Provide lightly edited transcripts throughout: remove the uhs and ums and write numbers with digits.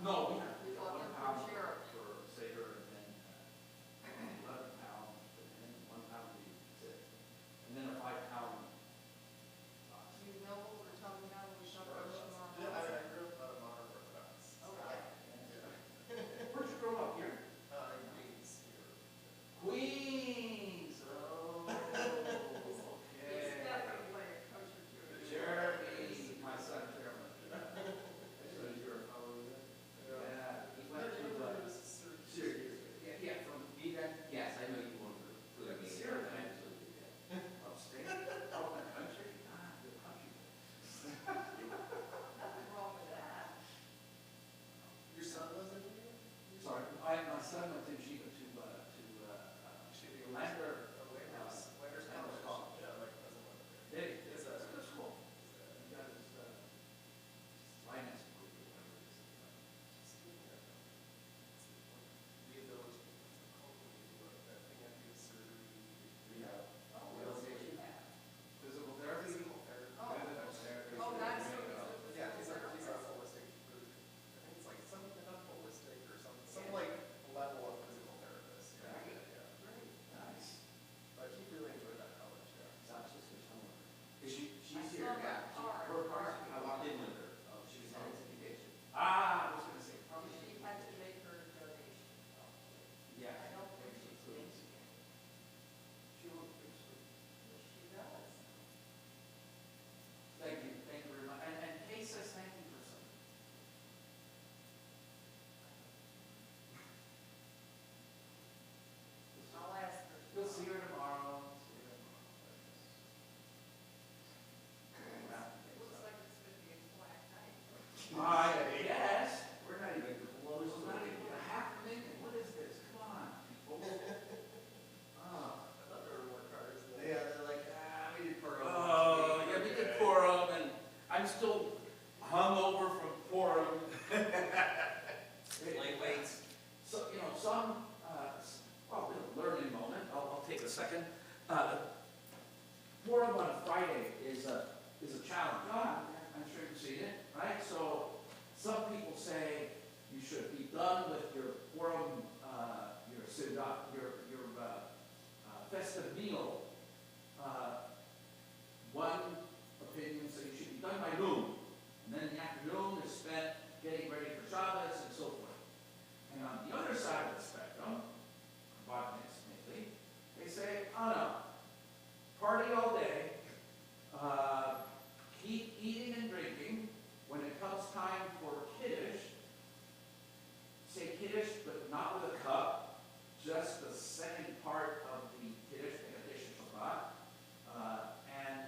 No, we have We thought one him for pound sheriff. for Seder, and then 11 pounds, and then 1 pound of six, and then a 5 pound box. You know what we're talking about when we talk about tomorrow? Yeah, I grew up on modern Orthodox. Okay. Where'd you grow up here? In Queens here. Queens. Oh, He's okay. definitely a kosher Jewish. Jeremy, my son Jeremy. So you're a fellow with it? Yeah, he went to Syracuse. Yeah, from Eden. Yes, I know you want to live in Syracuse. Absolutely, yeah. Upstate, out in the country. Ah, the country. Nothing wrong with that. Your son lives in Queens? Sorry, my son went to Yeshiva to Lander. Lander's Lander's College. College. Yeah, my cousin went there. It is a good school. He got his finance degree or whatever it is. Yeah. Rehabilitation. Physical therapy. Physical therapy. Oh, that's. Yeah, he's a holistic food. I think it's like some, not holistic or something, some like level of physical therapist. Yeah, Very good. yeah. Great. Nice. But he really enjoyed that college, yeah. Sasha's here somewhere. Is she's I here? saw Yeah. her car. Her car, I walked in with her. Oh, she was on vacation. Ah, I was gonna say, probably She she. had to make her donation. Yeah. I don't think she's thinking. She looks pretty sweet. Yes, she does. Thank you very much. And Kay says thank you for something. I'll ask her. We'll see her tomorrow. It looks like it's gonna be a quiet night. Yes, we're not even close, not even a half a minute, what is this, come on, people. Ah. I thought there were more cars than. Yeah, they're like, we did Purim. Oh, yeah, we did Purim, and I'm still hungover from Purim. Lightweights. So, some, well, a learning moment, I'll take a second. Purim on a Friday is a challenge. I'm sure you've seen it, right? So some people say you should be done with your Purim, your Seudah, your festive meal. One opinion says you should be done by noon, and then the afternoon is spent getting ready for Shabbos and so forth. And on the other side of the spectrum, botanists mainly, they say, oh no, party all day, keep eating and drinking. When it comes time for Kiddush, say Kiddush, but not with a cup, just the second part of the Kiddush, Kabblat Shabbat, and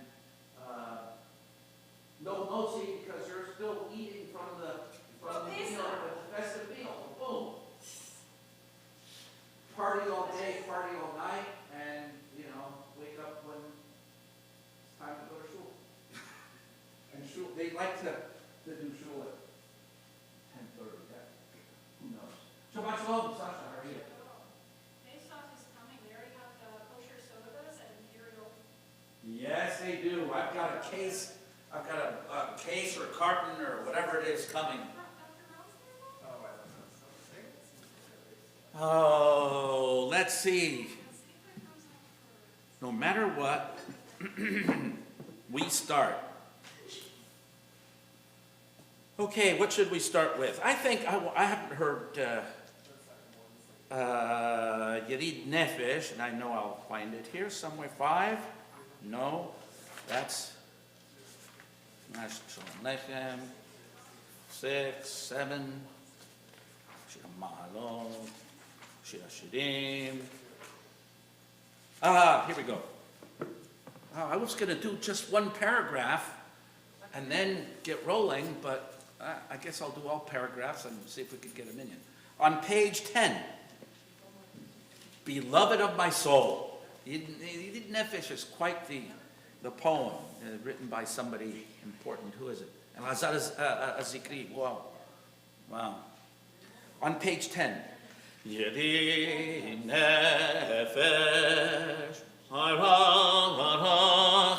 no motzi because you're still eating from the meal, the festive meal. Boom. Party all day, party all night, and wake up when it's time to go to shul. And shul, they like to do shul at 10:30. Who knows? Shabbat shalom, Sasha. How are you? Pesach is coming. They already have the kosher sodas and imperial. Yes, they do. I've got a case. I've got a case or a carton or whatever it is coming. Oh, I don't know. Oh, let's see. No matter what, we start. Okay, what should we start with? I think I haven't heard Yerid Nefesh, and I know I'll find it here somewhere. 5? No, that's Nash Shalom Lechem. 6, 7. Shir Mahalot. Shir Hashirim. Here we go. I was going to do just one paragraph and then get rolling, but I guess I'll do all paragraphs and see if we can get them in. On page 10, Beloved of my soul. Yidid Nefesh is quite the poem written by somebody important. Who is it? And Azar Azikri. Wow. On page 10. Yidid Nefesh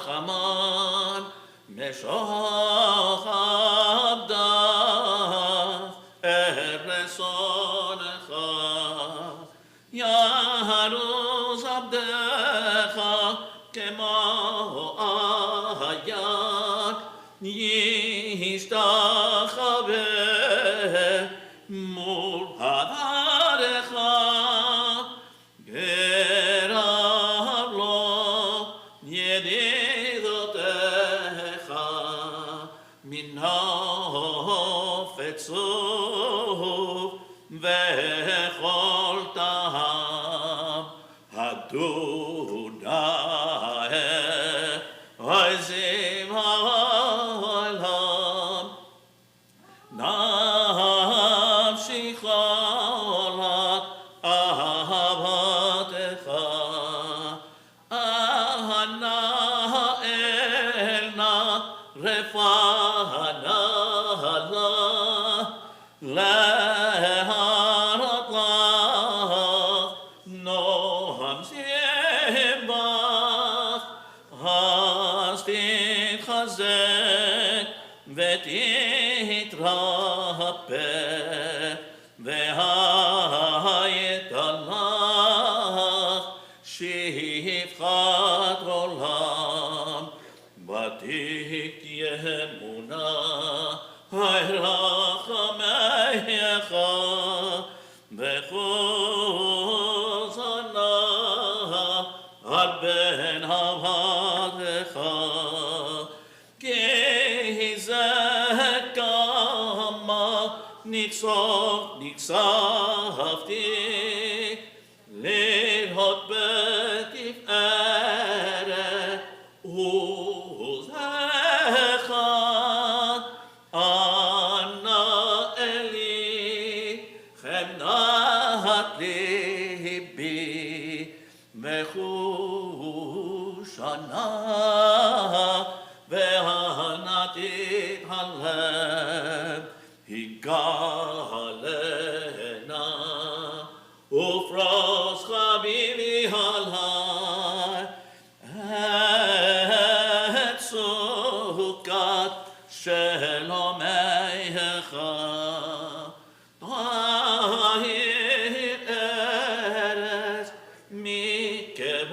Harachaman Meshoch Abdav ישתחווה מול עבדיך, גרב לו ידידותיך, מן החפץ צוף וכל טעם, אדוני עזים העולם, נפשי חולת אהבתך, אהנה אלנה רפאנה להראות לך נועם זבח, אז תתחזק ותתרפא, והייתה לך שפחת עולם, ותחיה אמונה רחמך וחוזנה על בן עבדך, כי זה כמה נחשפתי לראות בתפארת עוזך, אנא אלי חמדת ליבי מחושנה, והנתית הלב הגלנה, ופרוס חביבי עלי את סוכת שלומך, תאיר ארץ מכבודך,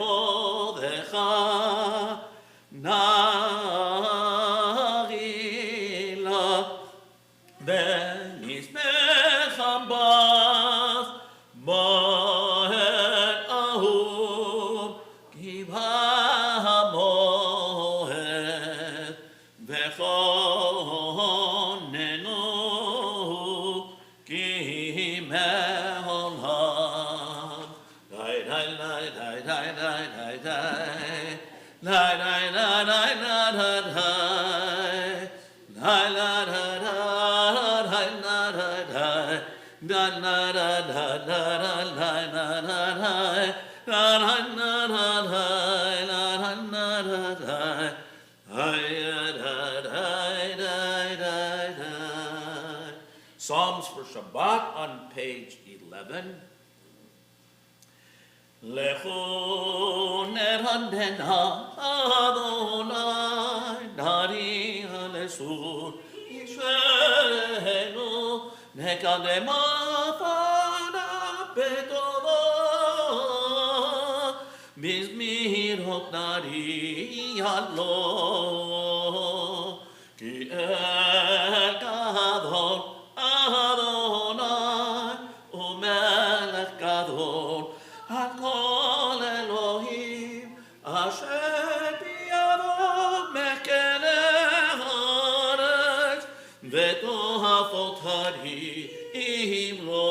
נגילה ונשמח בך מועד אהוב, כי בא המועד וכוננו כי מעולם. די די די די די די די די Psalms for Shabbat on page 11. Lechu nerandena Adonai dari alesur Yishenu nekadema fana betodo bizmirot dari allo ki el gadol Adonai umelech gadol Hakol Elohim asher biyado mekele haaretz vetohafot harim lo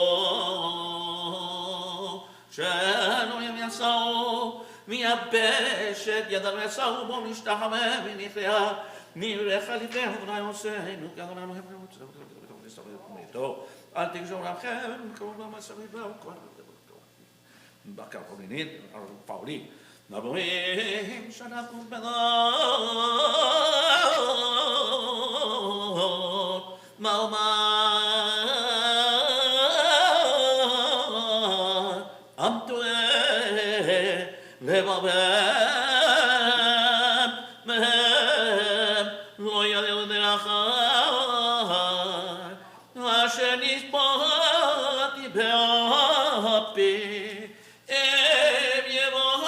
she'Elohim yasau miyabeshet yadanu yasau bo nishtahame v'nichya nivrecha lifnei Adonai Oseinu ki Adonai Elohim אל תגזור לכם, כל מה מסביב כל בקר פולינית, פאולי, נבואים שאנחנו בנות, מלמד, עם טועה, לבבם, מהם, לא ידעו דרכם, אשר נשבעתי באפי, הם יבואו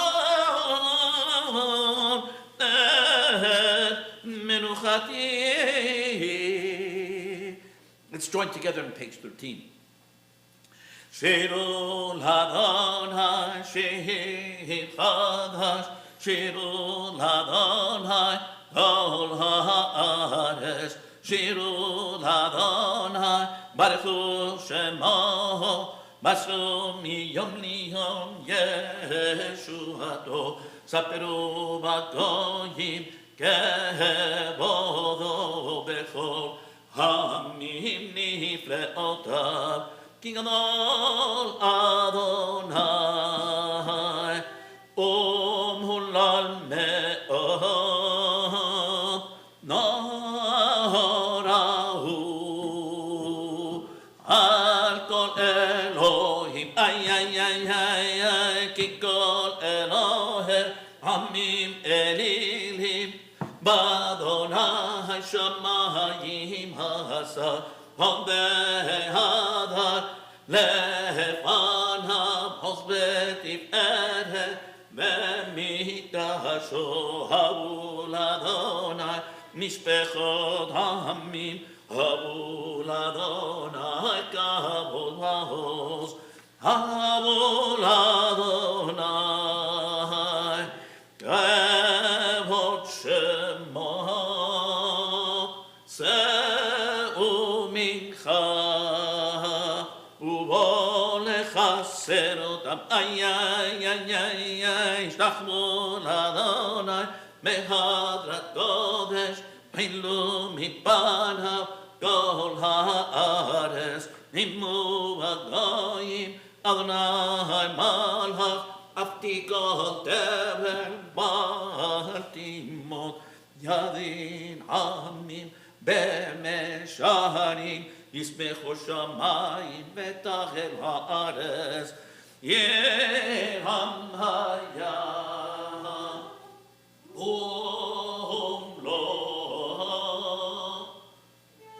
את מנוחתי join together on page 13. Shiru l'Adonai, shir chadash, shiru l'Adonai, kol haaretz, shiru l'Adonai, baruchu shemo, masru miyom liyom yeshuato, saperu b'goyim kevodo bechol hamim nifleotav. King Adon Adonai, Hulal Me'od, Norahu, Al Kol Elohim, ay, Ki Kol Elohim, Amim Elilim, Badonai Shamayim Hasa, Hadar Lefanav Hosbetiv Eret B'mikdasho Havu l'Adonai Mishpechot Hamim Havu l'Adonai Kavod v'hoz Havu l'Adonai Kavod Shemo Serotam ay shtachmu l'Adonai mehadrat kodesh pilu mipanav kol haaretz nimu v'goyim Adonai malach afti kol tevel baltimot yadin amim b'mesharim ישמחו שמיים ותחל הארץ ירם הים ומלוא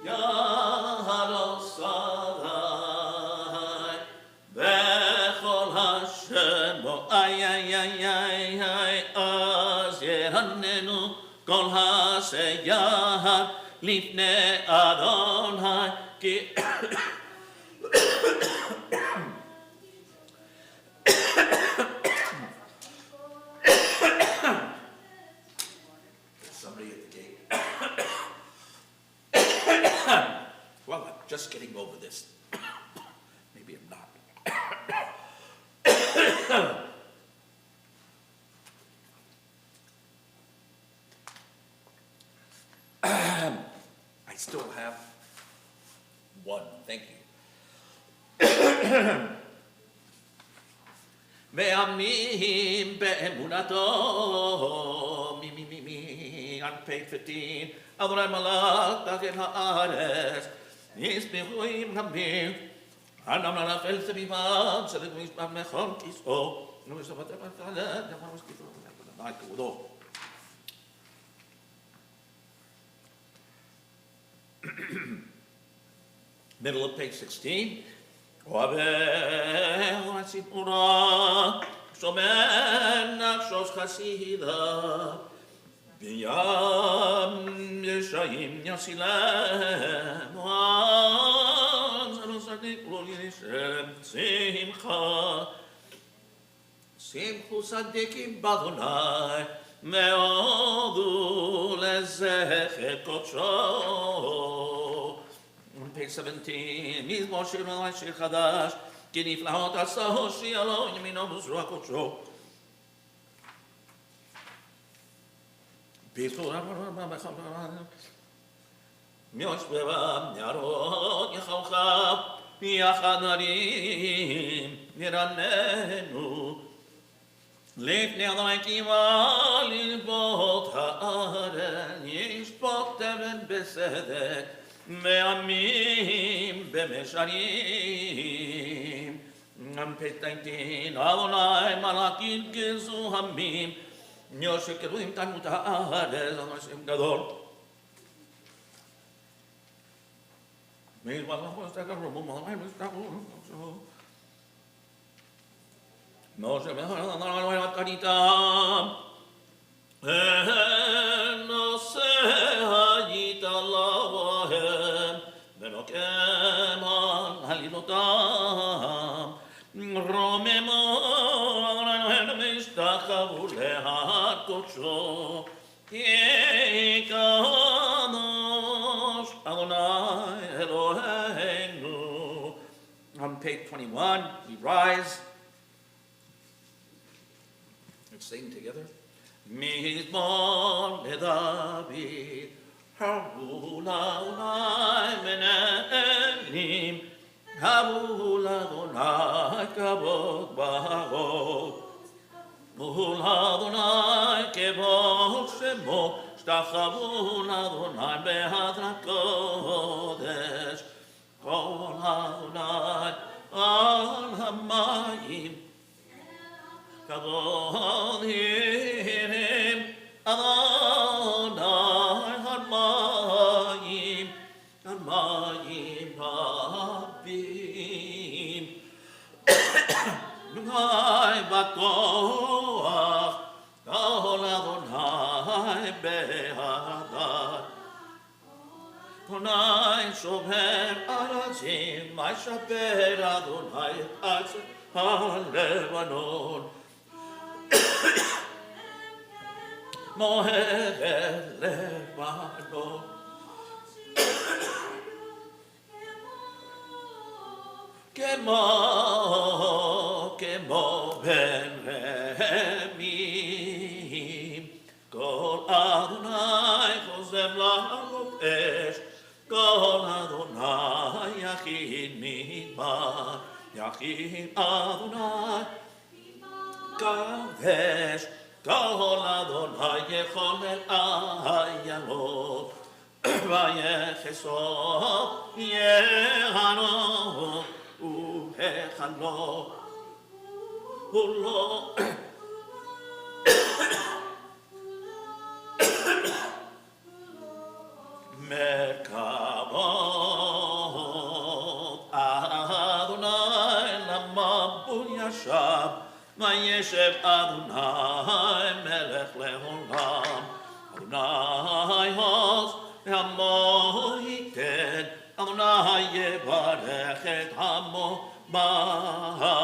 יהרוס עלי בכל השמו אז ירננו כל השיער לפני אדוני Somebody at the gate. Well, I'm just getting over this. Maybe I'm not. I still have one. Thank you. Ve'amim be'emunato mi on page 15 Adonai malach tachel haaretz yisbechuim hamim anam nafel sevivam sedek mishpav mechol kis'o nu'ishtavat evachalet yamar u'skifo Adonai k'vodo. Middle of page 16. Oavel HaSipura Shomer Nafshos Chasida B'yam Yeshayim Yasilem Oam Zarosadik Lo Yishem Simcha Simchu Sadikim Badonai Me'odu Lezecher Kodsho. Page 17, Mizmor Shir Malai Shir Chadash, Ki Niflahot Asaho Shialo Yemino B'Zruach Kodsho. Myosh Bevam Yarot Yechalchav Yachad Narim Yiranenu Lifnei Adonai Kiva Lilvot Ha'aren Yishpot Teben Besedek Me'amim b'mesharim. On page 19, Adonai malachim gezu hamim Yoshe keruim tanut ha'aretz Adonai Shem Gadol. Me'il malachos tekarubum Adonai mishtachu Moshe Adonai matanitam Enose hayita lavahem Venokem אותם. רוממו אדוני משתחוו להר קודשו. כי קדוש Adonai Eloheinu. On page 21, we rise. Let's sing together. Mizmor leDavid, haru l'Adonai mene'elim, haru l'Adonai kavod ba'arot, haru l'Adonai kevod shemo, shtachavu l'Adonai behadrat kodesh, kol Adonai al hamayim, kavod hirim, Adonai hamayim, hamayim rabim, Adonai bakoach, kol Adonai behadat, Adonai shomer arazim, Mashaper Adonai atzah ha'levanon, Moher levanon, Kemo ben remim, Kol Adonai chozem la'lopesh, Kol Adonai yachin midbar, Yachin Adonai kavesh, Kol Adonai yechol el ayalot, Vayechesov yehano uhechalo, Ulo Merkavot Adonai lamabul yashav, Vayeshev Adonai melech leolam, Adonai hos amo yited, Adonai yevarech et amo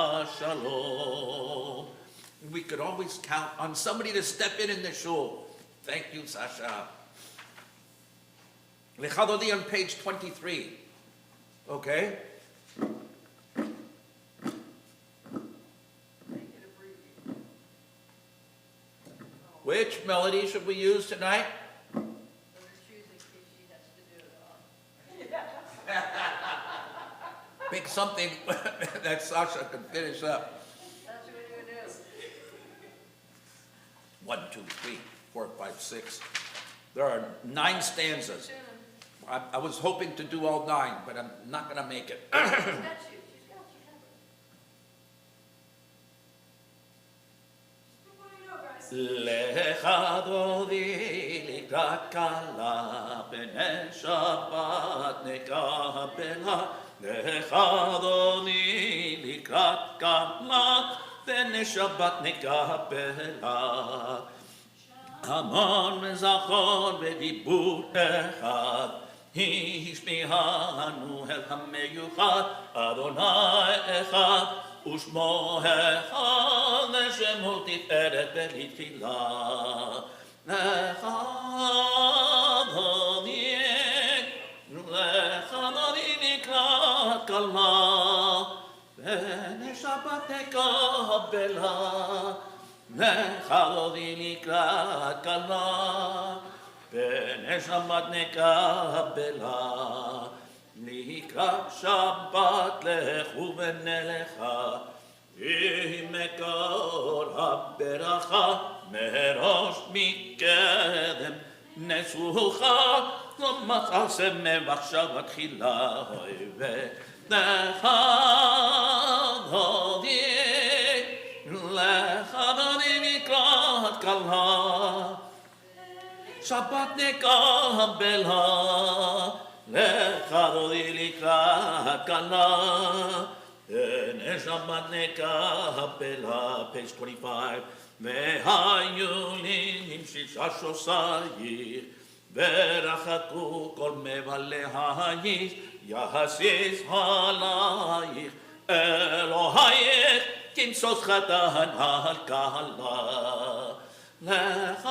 b'shalom. We could always count on somebody to step in the shul. Thank you, Sasha. Lechadodi on page 23. Okay? Make it abbreviated. Which melody should we use tonight? So they're choosing if she has to do it all. Pick something that Sasha can finish up. That's what we're gonna do. 1, 2, 3, 4, 5, 6. There are 9 stanzas. Tune 'em. I was hoping to do all 9, but I'm not going to make it. She's got you. She's got you. Lecha dodi likrat kala, b'nei Shabbat nekabela. Lecha dodi likrat kala, b'nei Shabbat nekabela. Amon mezachon v'dibur echad, השמיענו אל המיוחד, אדוני אחד, ושמו אחד, לשם הוא תפארת ולתחילה. לך אדוני נקרא כלה, בני שבת נקבלה. לך אדוני נקרא כלה, בני שבת נקבלה, לקראת שבת לכו ונלכה, עם מקור הברכה, מראש מקדם נסוכה, לא מצא סמך שבת תחילה, ולך אדוני לקראת כלה, שבת נקבלה, לך אדוני לקראת כלה, בני שבת נקבלה, page 25, והיו לי עם 6 שוסייך, ורחקו כל מבלי האיש, יהסיס עלייך, אלוהייך, כמסוס חתן על כלה. לך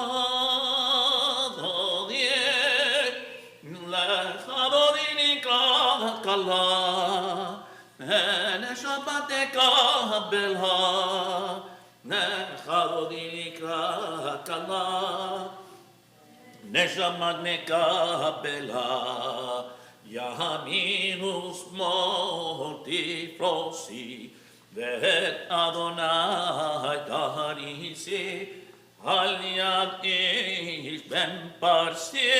אדוני נקרא כלה, ונשמה תקבלה. לך אדוני נקרא כלה, נשמה נקבלה. ימין ושמאל תפרוסי, ואת אדוני תריסי. על יד איש בן פרסי,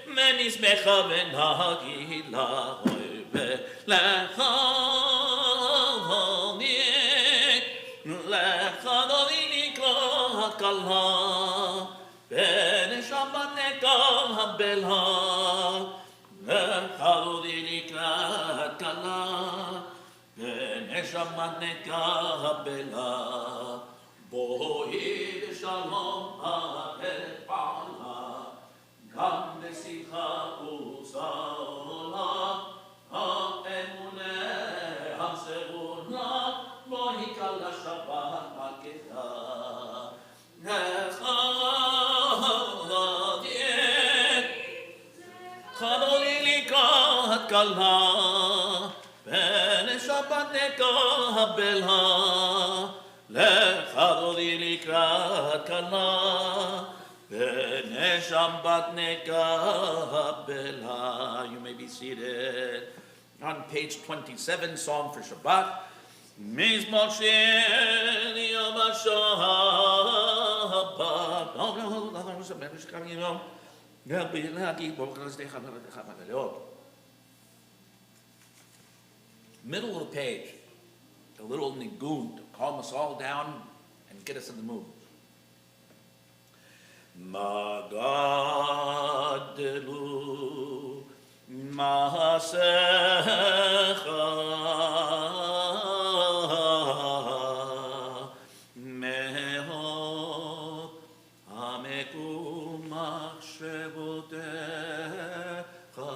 ונשמחה ונגילה. ולך אדוני נקרא כלה, ונשמה נקבלה. לך אדוני נקרא כלה, ונשמה נקבלה. בואי לשלום הבעלה, גם בשמחה ושאולה, האמונה הסגולה, בואי כלה שבת מלכתה. אדוני לקראת כלה, ונשמה נקבלה. לך אדוני לקראת כלה, ונשמה נקבלה. You may be seated. On page 27, Song for Shabbat. מזמור של יום השבת. Middle of the page, a little nigun to calm us all down and get us in the mood. Magadelu Masecha Meho Ameku Machshevotecha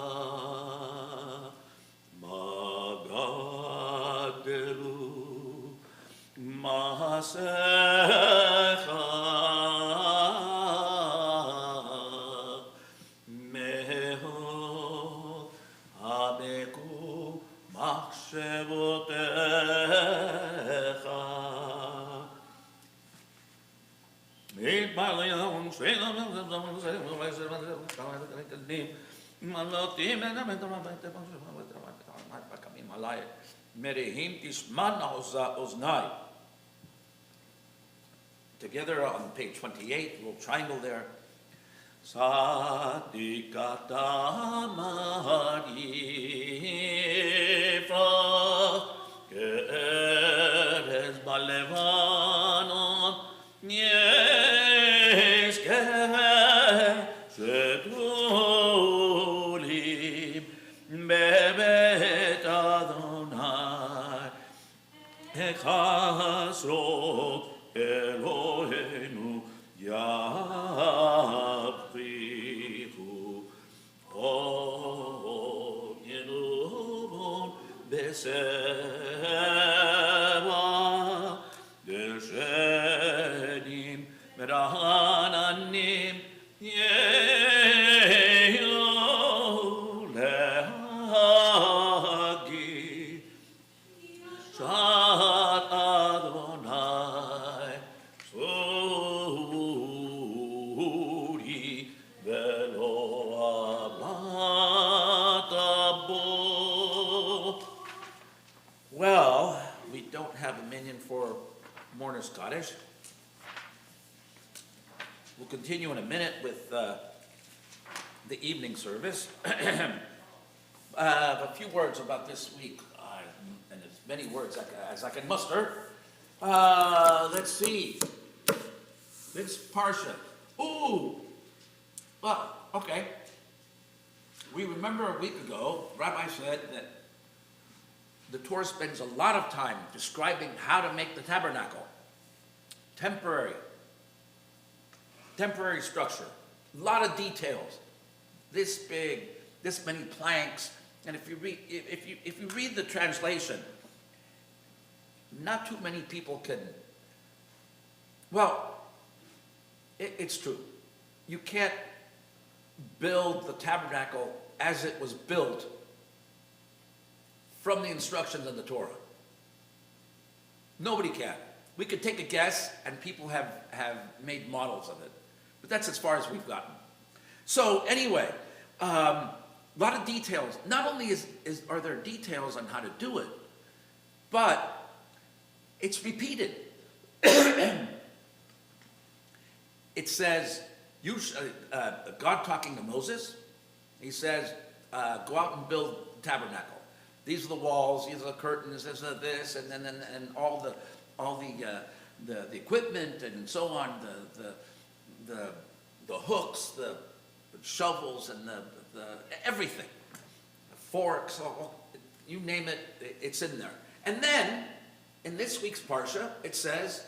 Magadelu Masecha Meho Ameku Machshevotecha Meet my leon, Merehim Tishman Oznai. Together on page 28, a little triangle there. Sadikata Marifra Keres Balevanon Yes Shetulim Bebet Adonai Echasrot Eloheinu Yavrichu O Yenubon Beseva Deshenim Merananim Yeho Lehagi Shat Adonai Suri Velo Avlatabo. Well, we don't have a minion for Mourner Scottish. We'll continue in a minute with the evening service. A few words about this week, and as many words as I can muster. Let's see. This Parsha. Ooh! Well, okay. We remember a week ago, Rabbi said that the Torah spends a lot of time describing how to make the tabernacle. Temporary structure. A lot of details. this big, this many planks. And if you read the translation, not too many people can. Well, it's true. You can't build the tabernacle as it was built from the instructions in the Torah. Nobody can. We could take a guess, and people have made models of it. But that's as far as we've gotten. So anyway, a lot of details. Not only are there details on how to do it, but it's repeated. It says, God talking to Moses, he says, go out and build the tabernacle. These are the walls, these are the curtains, this, and then all the equipment and so on, the hooks, the shovels, and the everything, the forks, you name it, it's in there. And then in this week's parsha, it says,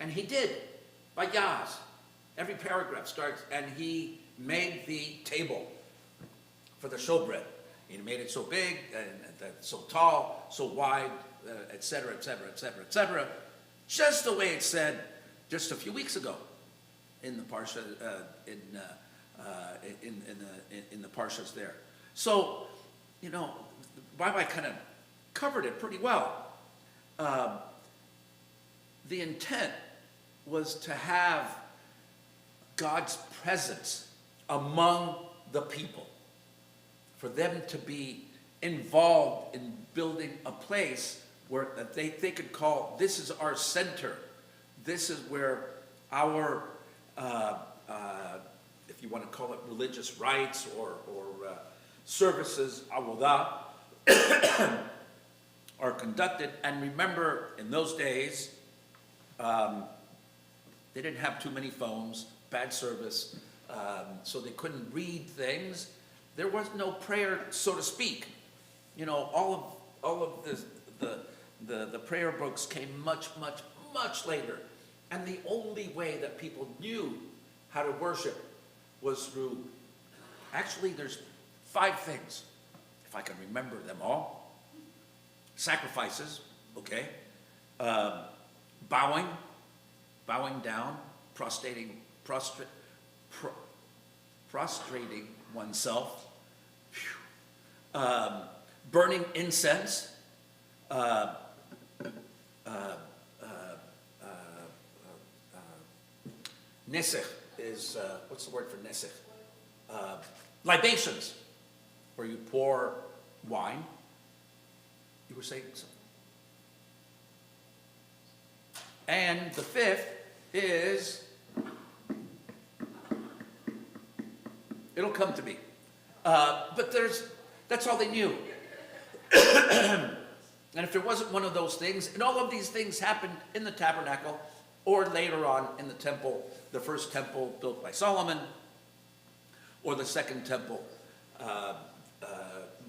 and he did, by Yaz. Every paragraph starts, and he made the table for the showbread. He made it so big, and so tall, so wide, etc., etc., etc., etc. Just the way it said just a few weeks ago in the parsha, in the parshas there. So, you know, Rabbi kind of covered it pretty well. The intent was to have God's presence among the people, for them to be involved in building a place where they could call, this is our center, this is where our, if you want to call it religious rites or services, avodah, are conducted. And remember, in those days, they didn't have too many phones, bad service, so they couldn't read things. There was no prayer, so to speak. You know, all of the prayer books came much, much, much later. And the only way that people knew how to worship was through, actually there's 5 things, if I can remember them all. Sacrifices, okay. Bowing down, prostrating oneself, burning incense, nesech is, what's the word for nesech? Libations, where you pour wine. You were saying something? And the 5th is, it'll come to me. But that's all they knew. And if there wasn't one of those things, and all of these things happened in the tabernacle, or later on in the temple, the first temple built by Solomon, or the second temple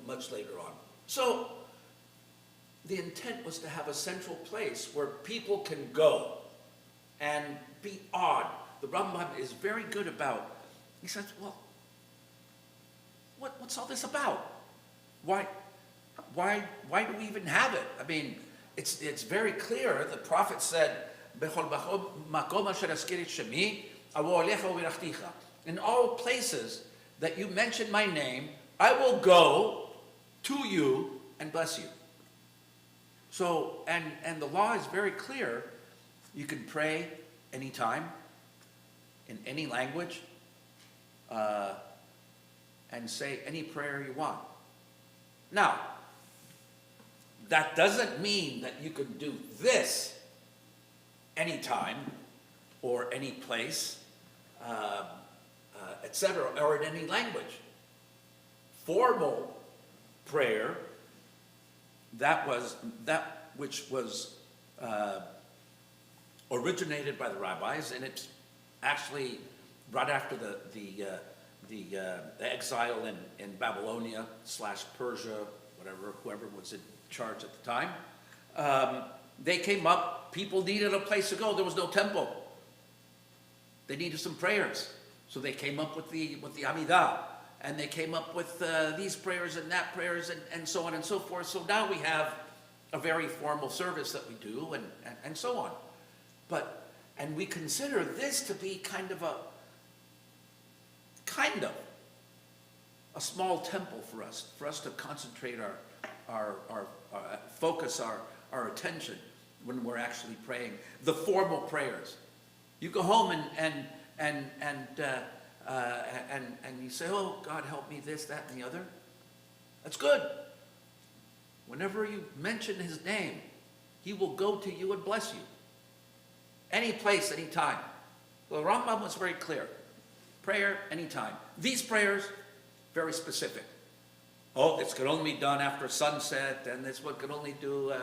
much later on. So the intent was to have a central place where people can go and be awed. The Rambam is very good about, he says, well, what's all this about? Why do we even have it? I mean, it's very clear. The prophet said, in all places that you mention my name, I will go to you and bless you. So, and the law is very clear. You can pray anytime, in any language, and say any prayer you want. Now, that doesn't mean that you can do this anytime or any place, etc., or in any language. Formal prayer, that which was originated by the rabbis, and it's actually right after the exile in Babylonia / Persia, whoever was in charge at the time. They came up, people needed a place to go. There was no temple. They needed some prayers. So they came up with the Amidah. and they came up with these prayers and that prayers and so on and so forth. So now we have a very formal service that we do and so on. And we consider this to be kind of a small temple for us to concentrate our focus, our attention when we're actually praying, the formal prayers. You go home and you say, oh, God help me, this, that, and the other. That's good. Whenever you mention his name, he will go to you and bless you. Any place, any time. The Rambam was very clear. Prayer, anytime. These prayers, very specific. Oh, this can only be done after sunset, and this one can only do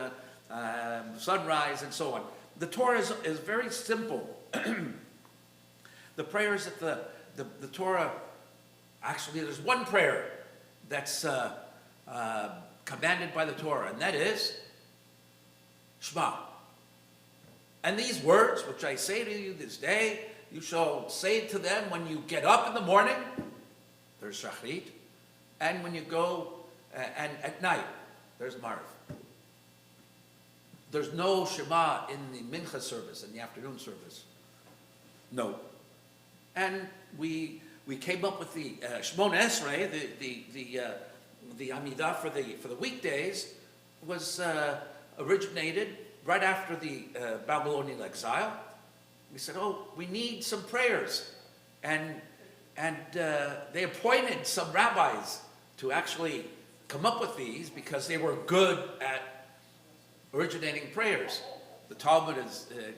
sunrise, and so on. The Torah is very simple. The prayers that the Torah, actually there's one prayer that's commanded by the Torah, and that is Shema. And these words, which I say to you this day, you shall say to them when you get up in the morning, there's Shachrit, and when you go, and at night, there's Mariv. There's no Shema in the Mincha service, in the afternoon service. No. And we came up with the Shmona Esrei, the Amidah for the weekdays, was originated right after the Babylonian exile. We said, oh, we need some prayers. And they appointed some rabbis to actually come up with these because they were good at originating prayers. The Talmud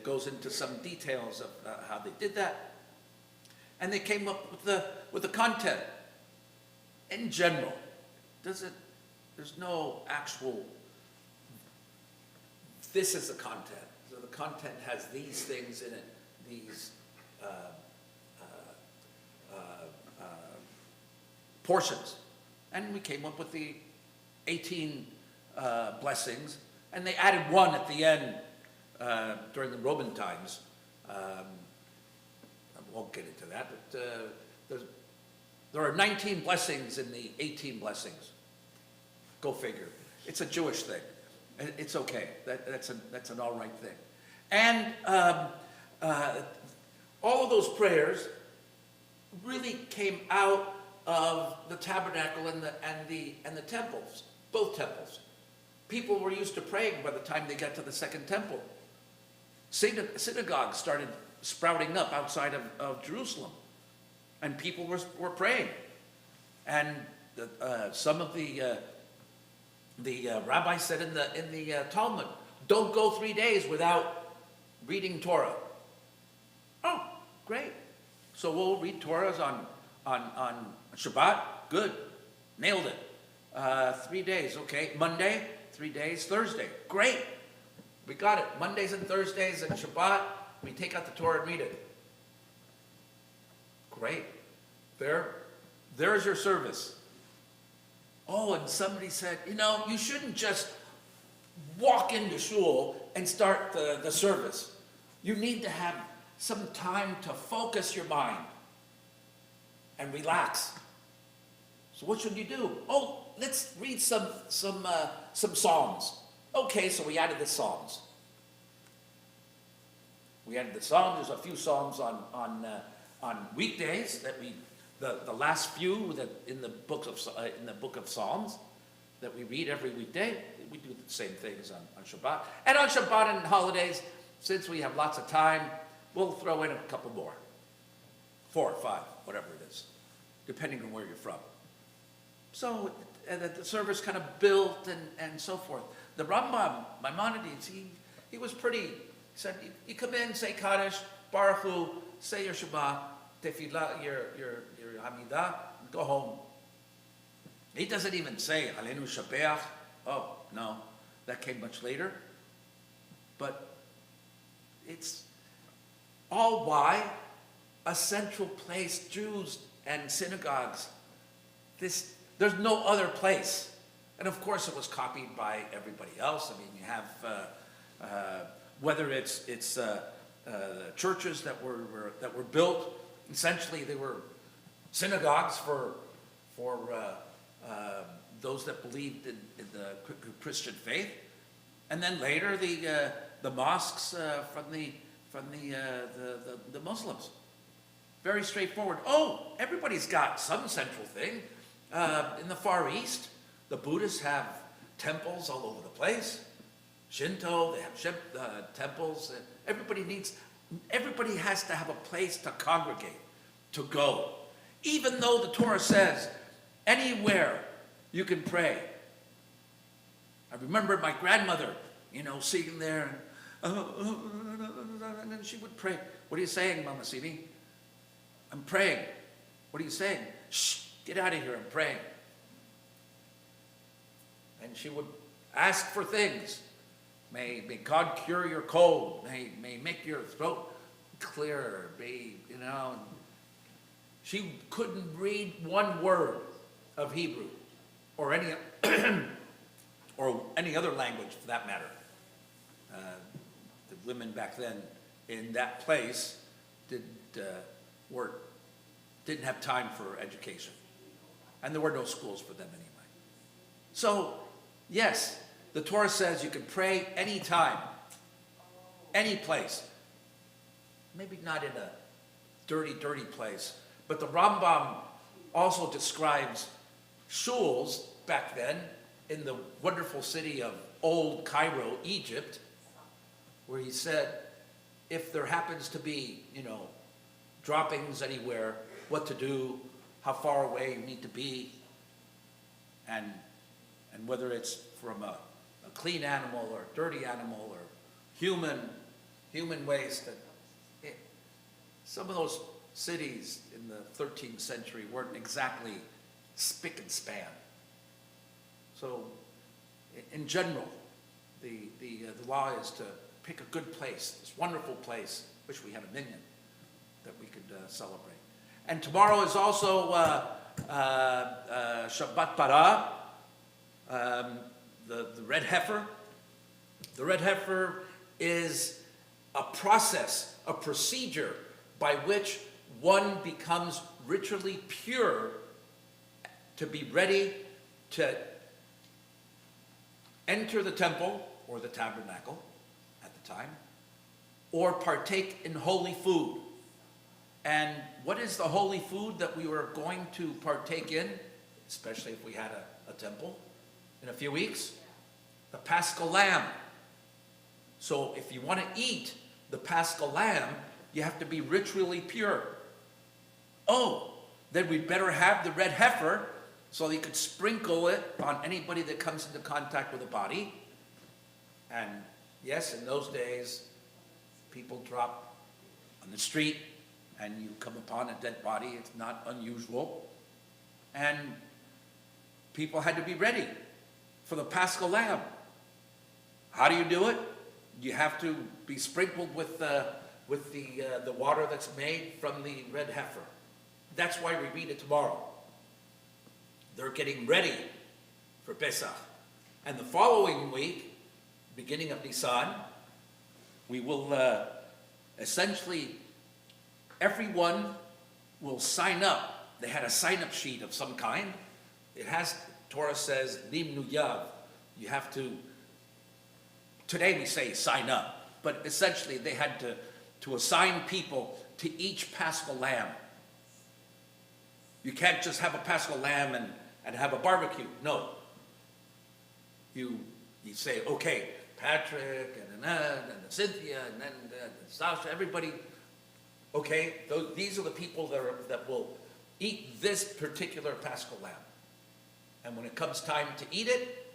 goes into some details of how they did that. And they came up with the content. In general, there's no actual, this is the content. So the content has these things in it, these portions. And we came up with the 18 blessings, and they added one at the end during the Roman times. I won't get into that, but there are 19 blessings in the 18 blessings. Go figure. It's a Jewish thing. It's okay. That's an all right thing. And all of those prayers really came out of the tabernacle and the temples, both temples. People were used to praying by the time they got to the second temple. Synagogues started sprouting up outside of Jerusalem, and people were praying. And some of the rabbis said in the Talmud, don't go 3 days without reading Torah. Oh, great. So we'll read Torahs on Shabbat. Good. Nailed it. 3 days. Okay. Monday, 3 days. Thursday. Great. We got it. Mondays and Thursdays and Shabbat, we take out the Torah and read it. Great. There's your service. Oh, and somebody said, you shouldn't just walk into shul and start the service. You need to have some time to focus your mind and relax. So what should you do? Oh, let's read some Psalms. Okay, so we added the Psalms. There's a few Psalms on weekdays that the last few that in the book of Psalms that we read every weekday. We do the same things on Shabbat. And on Shabbat and holidays, since we have lots of time, we'll throw in a couple more. 4 or 5, whatever it is, depending on where you're from. So the service kind of built and so forth. The Rambam, Maimonides, he was pretty, he said, you come in, say Kaddish, Baruch Hu, say your Shabbat, Tefillah, your Hamidah, go home. He doesn't even say Aleinu Shabeach. Oh, no, that came much later. But it's all why a central place, Jews and synagogues. There's no other place. And of course it was copied by everybody else. I mean, you have, whether it's churches that were built, essentially they were synagogues for for those that believed in the Christian faith, and then later the mosques from the Muslims. Very straightforward. Oh, everybody's got some central thing. In the Far East, the Buddhists have temples all over the place. Shinto, they have temples. Everybody has to have a place to congregate, to go. Even though the Torah says, anywhere you can pray. I remember my grandmother, sitting there, and then she would pray. What are you saying, Mama Sidi? I'm praying. What are you saying? Shh, get out of here, I'm praying. And she would ask for things. May God cure your cold. May make your throat clearer. She couldn't read one word of Hebrew or any other language for that matter. The women back then in that place didn't have time for education. And there were no schools for them anyway. So, yes, the Torah says you can pray anytime, any place. Maybe not in a dirty, dirty place. But the Rambam also describes shuls back then in the wonderful city of Old Cairo, Egypt, where he said, if there happens to be, droppings anywhere, what to do, how far away you need to be, and whether it's from a clean animal or a dirty animal or human waste. Some of those cities in the 13th century weren't exactly spick and span. So, in general, the law is to pick a good place, this wonderful place. Wish we had a minyan that we could celebrate. And tomorrow is also Shabbat Parah, the red heifer. The red heifer is a process, a procedure by which one becomes ritually pure to be ready to enter the temple or the tabernacle at the time, or partake in holy food. And what is the holy food that we were going to partake in, especially if we had a temple in a few weeks? The Paschal Lamb. So if you want to eat the Paschal Lamb, you have to be ritually pure. Oh, then we'd better have the red heifer so you could sprinkle it on anybody that comes into contact with the body. And yes, in those days, people drop on the street and you come upon a dead body. It's not unusual. And people had to be ready for the Paschal Lamb. How do you do it? You have to be sprinkled with the water that's made from the red heifer. That's why we read it tomorrow. They're getting ready for Pesach. And the following week, beginning of Nisan, we will essentially, everyone will sign up. They had a sign-up sheet of some kind. It has, Torah says, Nimnu Yav. You have to, today we say sign up, but essentially they had to assign people to each Paschal Lamb. You can't just have a Paschal Lamb and have a barbecue. No. You say, okay, Patrick and Cynthia and then Sasha, everybody, okay, these are the people that will eat this particular Paschal Lamb. And when it comes time to eat it,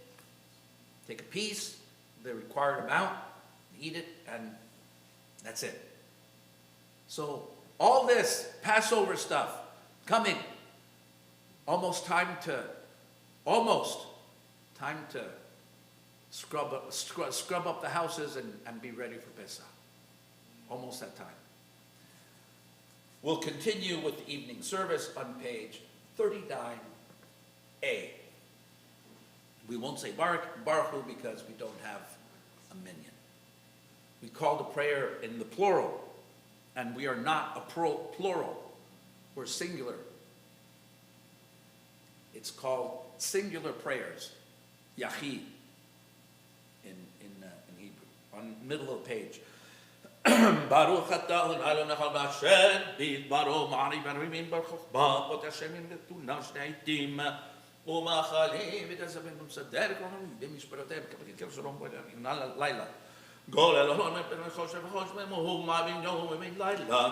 take a piece, the required amount, eat it, and that's it. So all this Passover stuff coming, almost time to scrub up the houses and be ready for Pesach. Almost that time. We'll continue with the evening service on page 39A. We won't say Baruch Hu because we don't have a minyan. We call to prayer in the plural, and we are not a plural. We're singular. It's called singular prayers, Yachid, in Hebrew, on middle of the page. Baruch atah Adonai Eloheinu echad b'Hashem, b'yidbaro ma'ari b'narimin b'chokma, pot Hashemin v'tuna shneitim, ומאכלים ותזבין ומסדר כלום במשפרותיהם כבתית שלום בלילה לילה גול אלוהים מפני חושך וחושך ומהו מעבין יום ובין לילה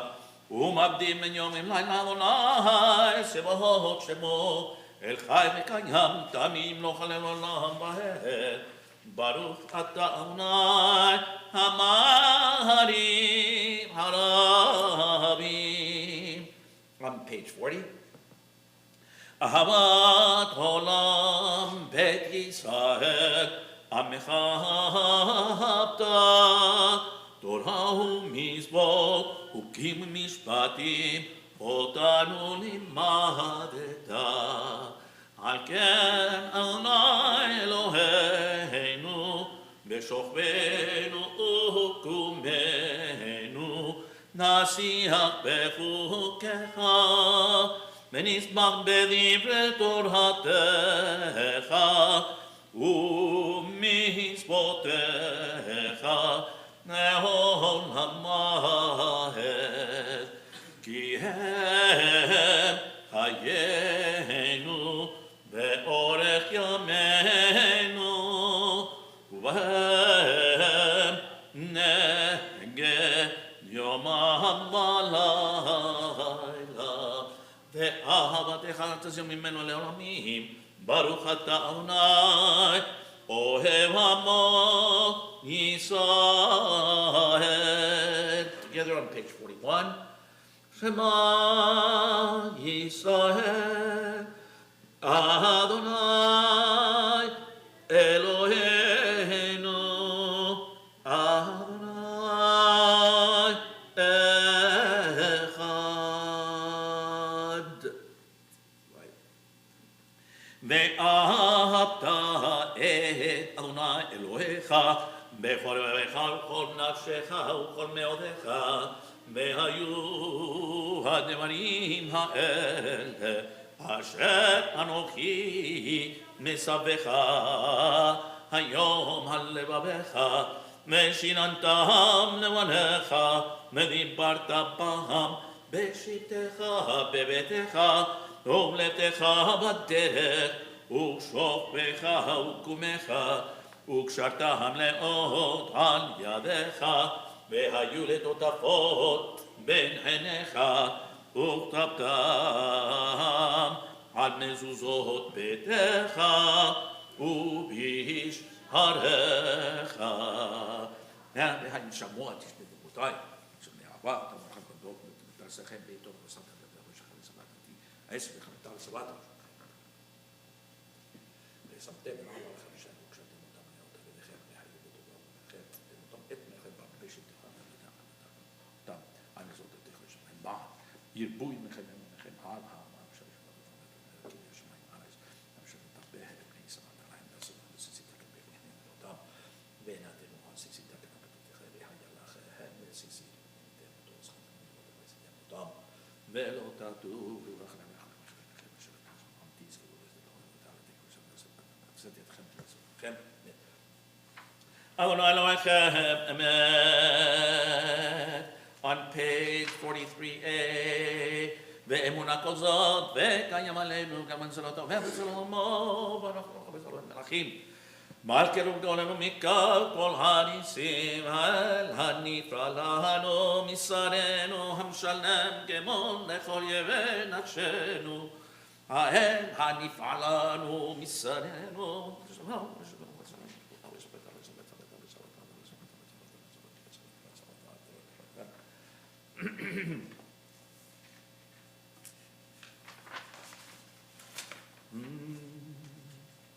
ומעבדים בין יום עם לילה אדוני צבאות שמו אל חי וקיים תמים לא חלל עולם בהר ברוך אתה אדוני המערים הרבים. On page 40. אהבת עולם בית ישראל עמך אהבת תורה ומצוות חוקים ומשפטים אותנו לימדת על כן אדוני אלוהינו בשוכבנו וקומנו נשיח בחוקיך ונשמח בדברי תורתך ומצוותיך לעולם ועד כי הם חיינו באורך ימינו ובהם נגד יומם ולילה ואהבתך תזיר ממנו לעולמים ברוך אתה אדוני אוהב עמו ישראל. Together on page 41. שמע ישראל אדוני אלוהינו אדוני אחד. ואהבת את אדוני אלוהיך בכל לבבך ובכל נפשך ובכל מאודך והיו הדברים האלה אשר אנוכי מסבך היום על לבבך ושיננתם לבניך ודיברת בם בשבתך בביתך ובלבתך בדרך ושוכבך וקומך וקשרתם מאוד על ידיך והיו לטוטפות בין עיניך וכתבתם על מזוזות ביתך ובשעריך. והיו שמוע תשמעו רבותיי שמאהבה אתה מרחק גדול ותעשיכם ביתו ושמת לדבר ושחר לסבת אותי העשר וחמתה לסבת ושמתם ורחבה לחמישה וקשרתם אותם מאות עליכם והיו בטובה ובכם ונותם את מלכם בשבתך אותם על מזוזותיך ושמיים בעד ירבו עמכם ומכם על העם אשר ישמעו כי השמיים הארץ אשר תרבה בני ישראל עליהם לעשות וסיסית כלבי ונהנה אותם ונתנו על סיסית כנפתותיך והיה לכם וסיסית ונתן אותו זכם ונתן אותם ולא תעתו ורחם לכם אשר תעזום תזכרו ותדעו ותעלתכם ושאת ידכם לעשותכם אדוני אלוהיכם אמת. On page 43a ואמונה כל זאת וקיים עלינו גם בנזלותו ובצלמו ואנחנו בצלם מלאכים מלכי גדולנו מכך כל הניסים על הנפלא לנו משרנו המשלם כמו לכל יבי נפשנו האל הנפלא לנו משרנו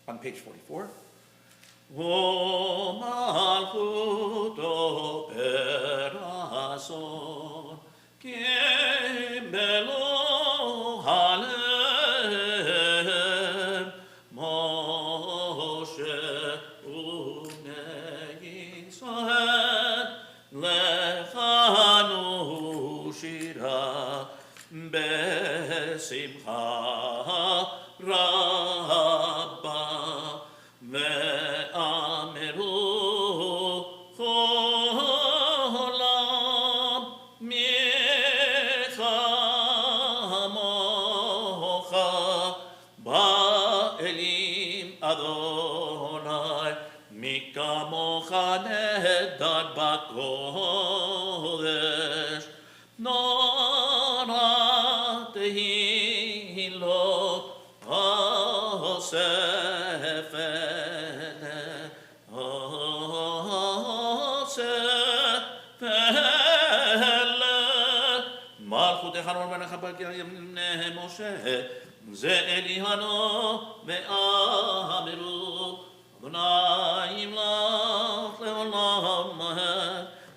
On page 44. ומלכותו פרסון קיבלו עליהם משה ובני ישראל לכנו שירה בשמחה רבה Shabbat b'kodesh Nora tehilot Osefet Osefet Malchut Echanor Benachabak Yamne Moshe Ze Elihano Ve'amiru Adonai Imlach Le'olam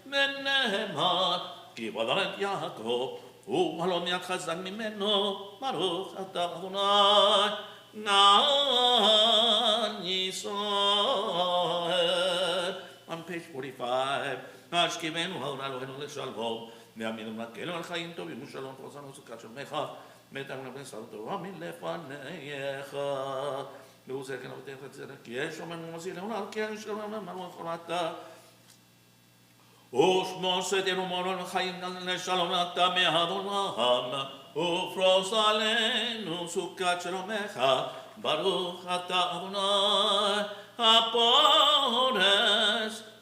Menehemar Ki Vadaret Yaakov U'halom Yachazak Mimeno Baruch Ata Adonai Nan Yisrael. On page 45, Ashkivenu Ha'Elohenu L'Shalom Ve'aminu Makelu Al Chaim Tovim U'Shalom Prosanu Sukat Shemecha Metam L'Bnesal Torah Milefanecha L'Uzer Ken Avotech Tzedek Yesh Omen Mosir Le'Olam Ken Shalom Maruch Orata U'Shmoshet Yerumonon Chaim L'Shalom Ata Me'Adonam Ufros Aleinu Sukat Shemecha Baruch Ata Adonai Hapores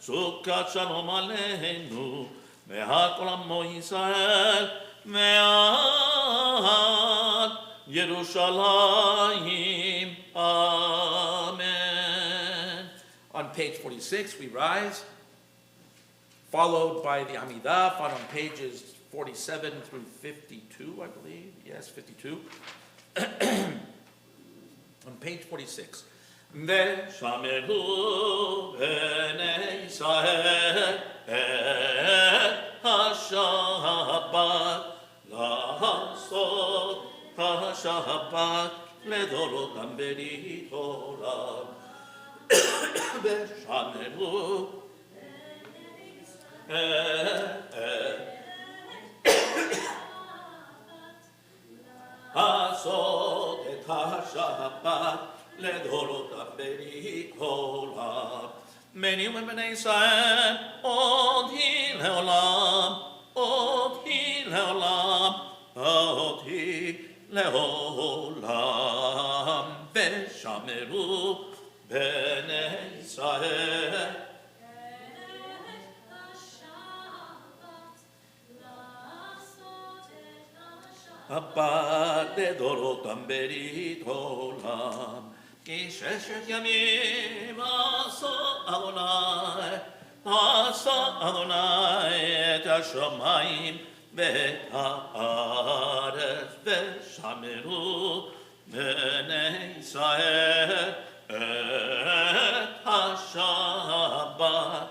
Sukat Shalom Aleinu Me'at Kol Amo Yisrael Me'at Yerushalayim. Amen. On page 46, we rise, followed by the Amidah, found on pages 47 through 52, I believe. Yes, 52. On page 46. Veshameru b'nei Yisrael et ha-Shabbat la'asot ha-Shabbat לדורותם ברית עולם. ושמרו לעשות את השבת לדורותם ברית עולם. בני ובני ישראל עוד היא לעולם, עוד היא לעולם, עוד היא לעולם. ושמרו בני ישראל הבת לדורותם ברית עולם. כי ששת ימים עשה אדוני את השמיים ואת הארץ. ושמרו בני ישראל את השבת,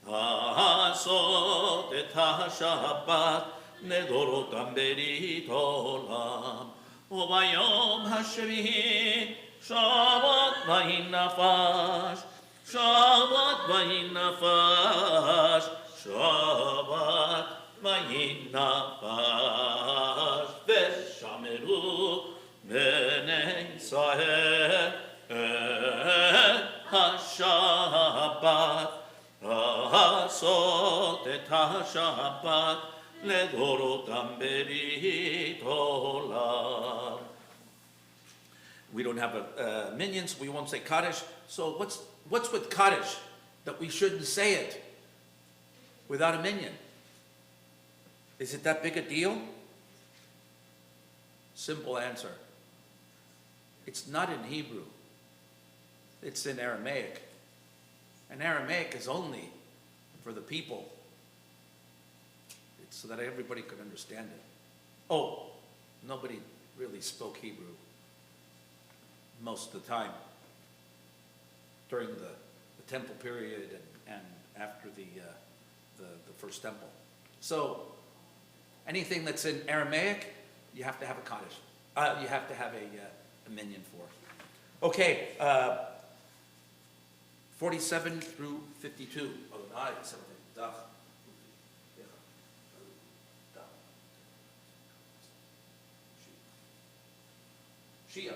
לעשות את השבת לדורותם ברית עולם. וביום השביעי שבת ויהי נפש, שבת ויהי נפש, שבת ויהי נפש. ושמרו בני ישראל את השבת, לעשות את השבת לדורותם ברית עולם. We don't have a minion, so we won't say Kaddish. So what's with Kaddish that we shouldn't say it without a minion? Is it that big a deal? Simple answer. It's not in Hebrew. It's in Aramaic. And Aramaic is only for the people. It's so that everybody could understand it. Oh, nobody really spoke Hebrew most of the time during the temple period and after the first temple. So anything that's in Aramaic, you have to have a Kaddish. You have to have a minion for. Okay, 47 through 52. Shia.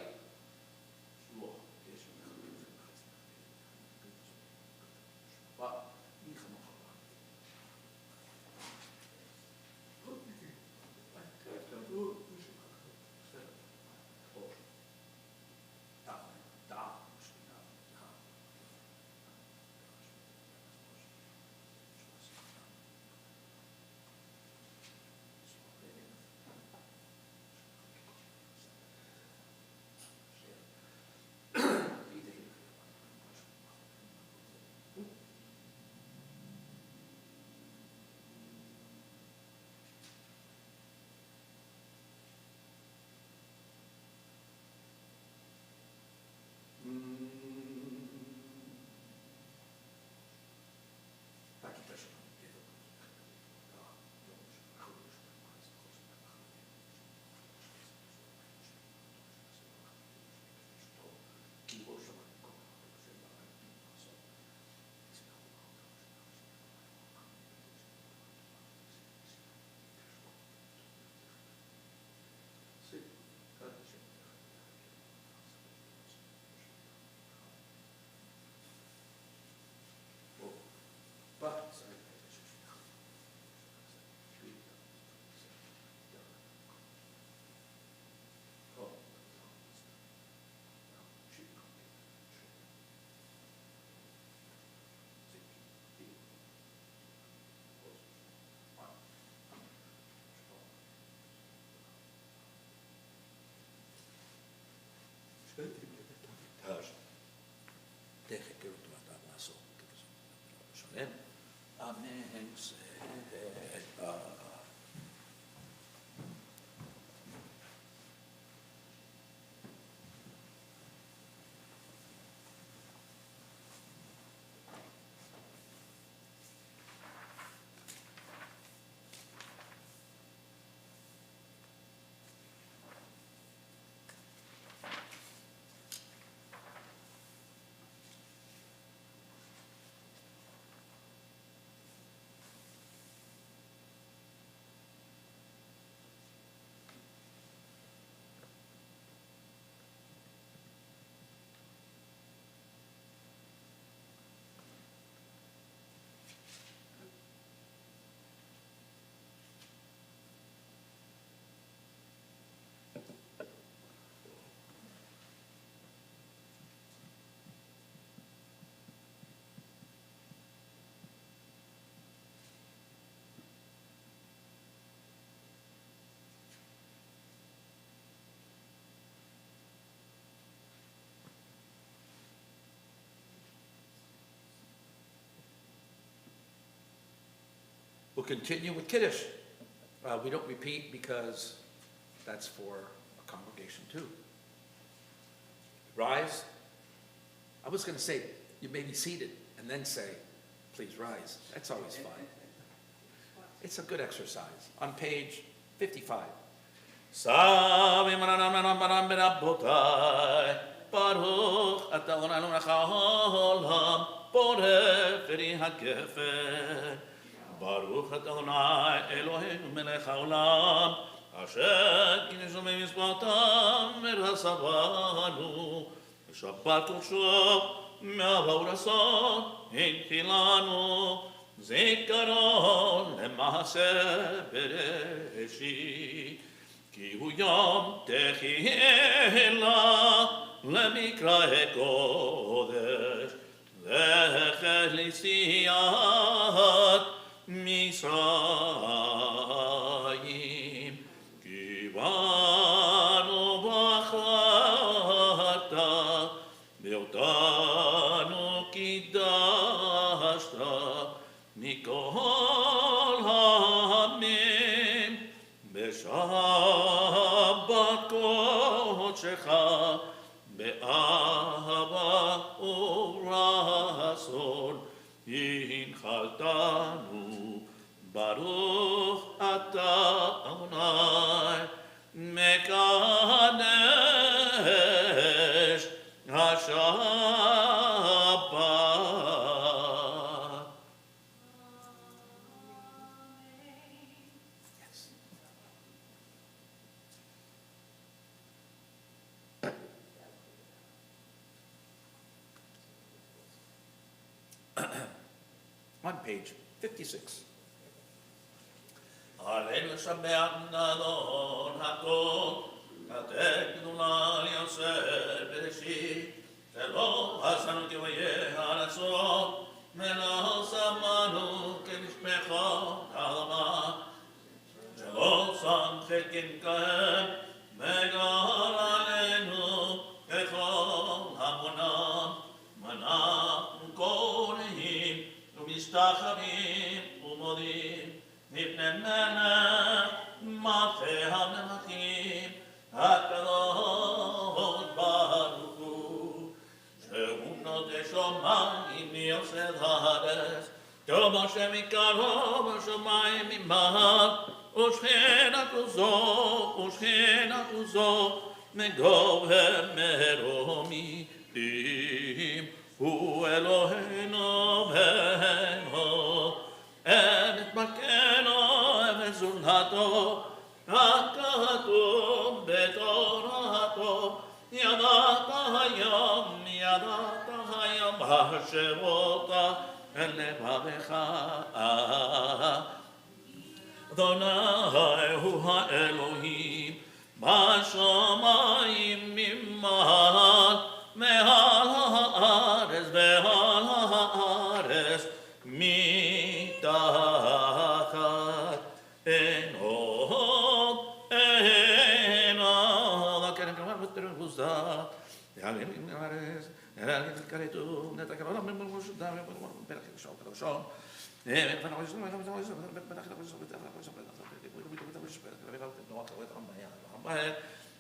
Amen. We'll continue with Kiddush. We don't repeat because that's for a congregation too. Rise. I was going to say, you may be seated and then say, please rise. That's always fun. It's a good exercise. On page 55. Baruch atah Adonai Eloheinu haolam, boreh v'ri hagefen. Baruch atah Adonai Eloheinu melech haolam, asher kinesu b'mitzvotav v'rasavanu, v'shabbat kosho me'ahava u'rason hinchilanu, zikaron lema'aseh bereshit. כי הוא יום תחילה למקרא קודש, זכר ליציאת מצרים. כי בנו בחרת, ואותנו קידשת מכל העמים. בשבת קודשך באהבה ורצון הנחלתנו. ברוך אתה אדוני מקדש השבת. On page 56. Hallelu Shabbat Nadon Hakol, Katek Gdula Yosef Bereshit, Shelo Hasanu Kivaye Haratzon, Melo Samanu Kenishmecha Kalama, Shelo Sam Chekin Kahem, Megal Alenu, Kechol Hamonam, Manam Korehim, Umistachavim Umodim, Nipne Melech, Mathe HaMelachim, HaKadosh Baruch Hu, Shehu Noteh Shomayim Yosef Haaretz, Tov Hashem Ikarov Hashomayim Imad, Ushchenatu Zo, Megover Meromitim, Hu Eloheinu V'Eno, Evet Makeno, Evet Zulato, Hakato, Betorato, Yadata Hayom, Hashevota, Elevavecha, Adonai Hu HaElohim, Bashamayim Mimad, Mehal haaretz, Behal haaretz, Mitachat Eno, the Keren Kamar V'Teren Huzat, Yalim Nares, Yalim Karetu, Netakaram Mimosudam,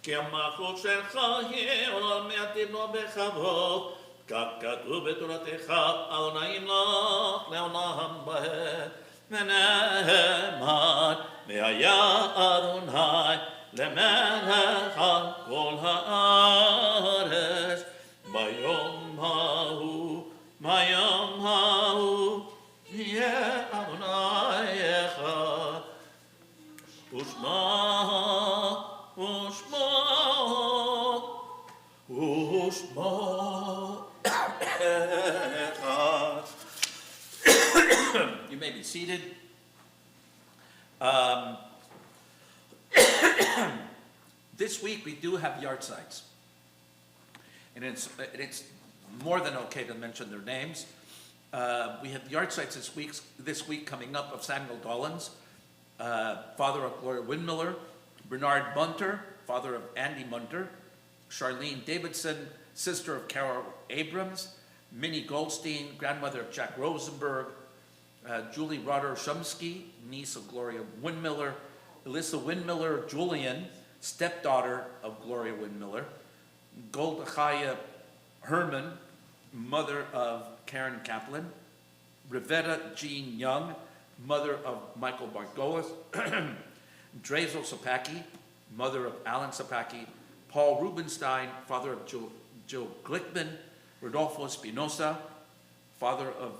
כי המלכות שלך היא עולם מעטים לו בכבוד, כך כתוב בתורתך, אדוני ימלוך לעולם ועד. ונאמר, והיה אדוני למלך על כל הארץ, ביום ההוא יהיה אדוני אחד, ושמו אחד. You may be seated. This week we do have yard sites, and it's more than okay to mention their names. We have yard sites this week coming up of Samuel Dollins, father of Gloria Windmiller, Bernard Munter, father of Andy Munter, Charlene Davidson, sister of Carol Abrams, Minnie Goldstein, grandmother of Jack Rosenberg, Julie Rotter Shumsky, niece of Gloria Windmiller, Alyssa Windmiller Julian, stepdaughter of Gloria Windmiller, Golda Chaya Herman, mother of Karen Kaplan, Rivetta Jean Young, mother of Michael Margolis, Drezel Sapaki, mother of Alan Sapaki, Paul Rubenstein, father of Joe Glickman, Rodolfo Espinosa, father of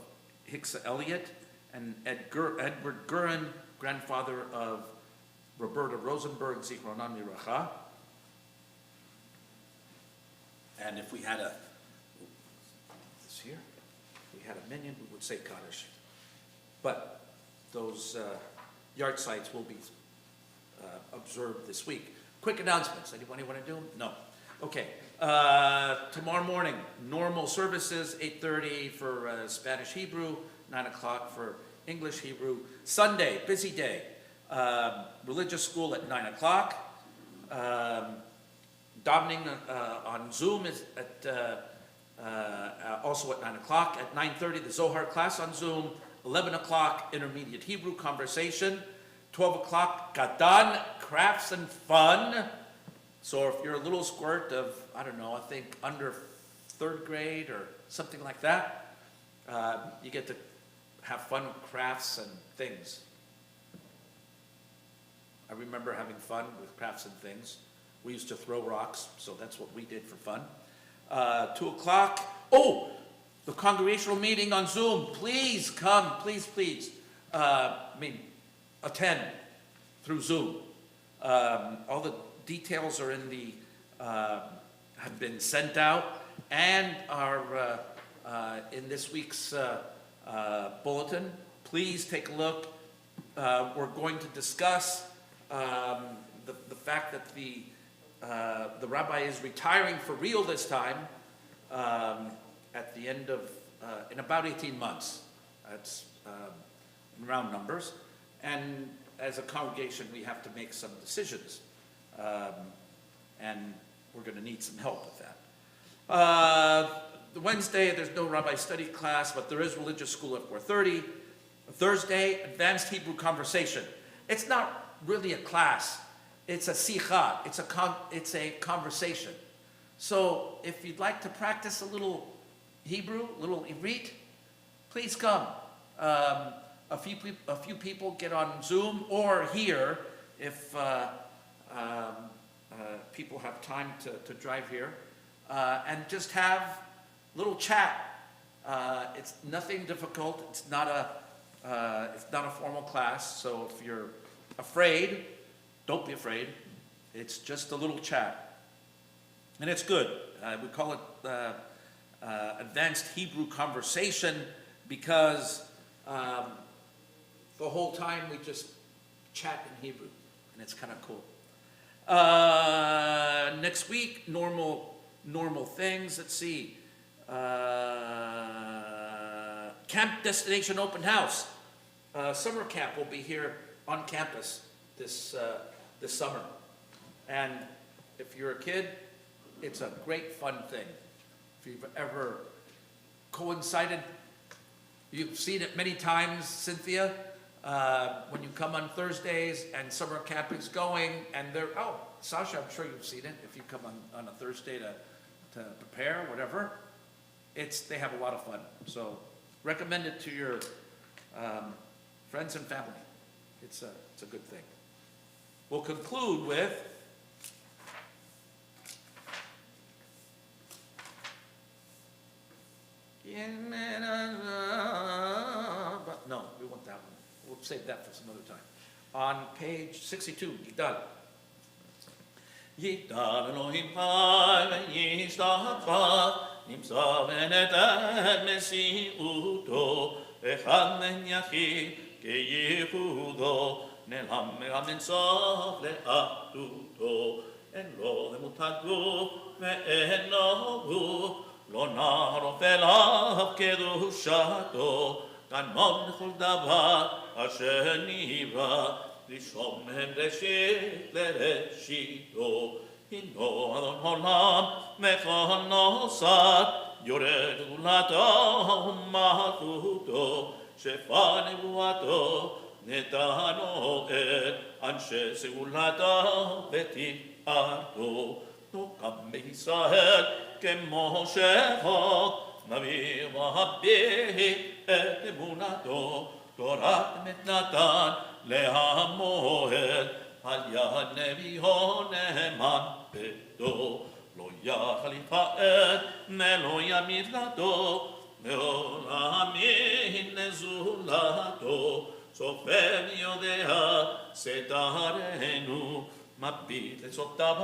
Hicksa Elliott, and Edward Gurin, grandfather of Roberta Rosenberg, Zichronan Miracha. And if we had a minion, we would say Kaddish. But those yard sites will be observed this week. Quick announcements. Anybody want to do them? No. Okay. Tomorrow morning, normal services, 8:30 for Spanish Hebrew, 9 o'clock for English Hebrew. Sunday, busy day. Religious school at 9 o'clock. Davening on Zoom is at also at 9 o'clock. At 9:30, the Zohar class on Zoom. 11 o'clock, intermediate Hebrew conversation. 12 o'clock, Gadan, crafts and fun. So if you're a little squirt of, I don't know, I think under 3rd grade or something like that, you get to have fun with crafts and things. I remember having fun with crafts and things. We used to throw rocks, so that's what we did for fun. 2 o'clock, the congregational meeting on Zoom. Please come, please. Attend through Zoom. All the details are in the, have been sent out and are in this week's bulletin. Please take a look. We're going to discuss the fact that the rabbi is retiring for real this time at the end of, in about 18 months. That's in round numbers. And as a congregation, we have to make some decisions. And we're going to need some help with that. The Wednesday, there's no rabbi study class, but there is religious school at 4:30. Thursday, advanced Hebrew conversation. It's not really a class. It's a sicha. It's a conversation. So if you'd like to practice a little Hebrew, a little Ivrit, please come. A few people get on Zoom or here if people have time to drive here, and just have a little chat. It's nothing difficult. It's not a formal class. So if you're afraid, don't be afraid. It's just a little chat, and it's good. We call it advanced Hebrew conversation because the whole time we just chat in Hebrew, and it's kind of cool. Next week, normal things. Let's see. Camp Destination Open House. Summer camp will be here on campus this summer. And if you're a kid, it's a great fun thing. If you've ever coincided You've seen it many times, Cynthia, when you come on Thursdays and summer camping's going, and Sasha, I'm sure you've seen it, if you come on a Thursday to prepare, whatever. They have a lot of fun. So recommend it to your friends and family. It's a good thing. We'll conclude with no, we want that one. We'll save that for some other time. On page 62, Yigdal. Yigdal Elohim Chai v'yishtachar nimsa v'neter mesiuto echad men yachid keyichudo נלחם מהמנסוף לאחדותו, אין לו למות הגוף ואין לו גוף, לא נערוף אליו קדושתו, גנון לכל דבר אשר נברא, לשום מהם ראשית לראשיתו. הינו אדון עולם מכונו שר, יורד גאולתו ומלכותו, שפע נבואתו נתנו את אנשי סגולתו ותפארתו. נוקם בישראל כמו שחוק, נביא והביט את אמונתו. תורת אמת נתן להמועד, על יד נביאו נאמן ביתו. לא יחליף העד ולא ימיט לדור, לעולם הנה זולתו. סופר יודע סתרנו, מביט לסותיו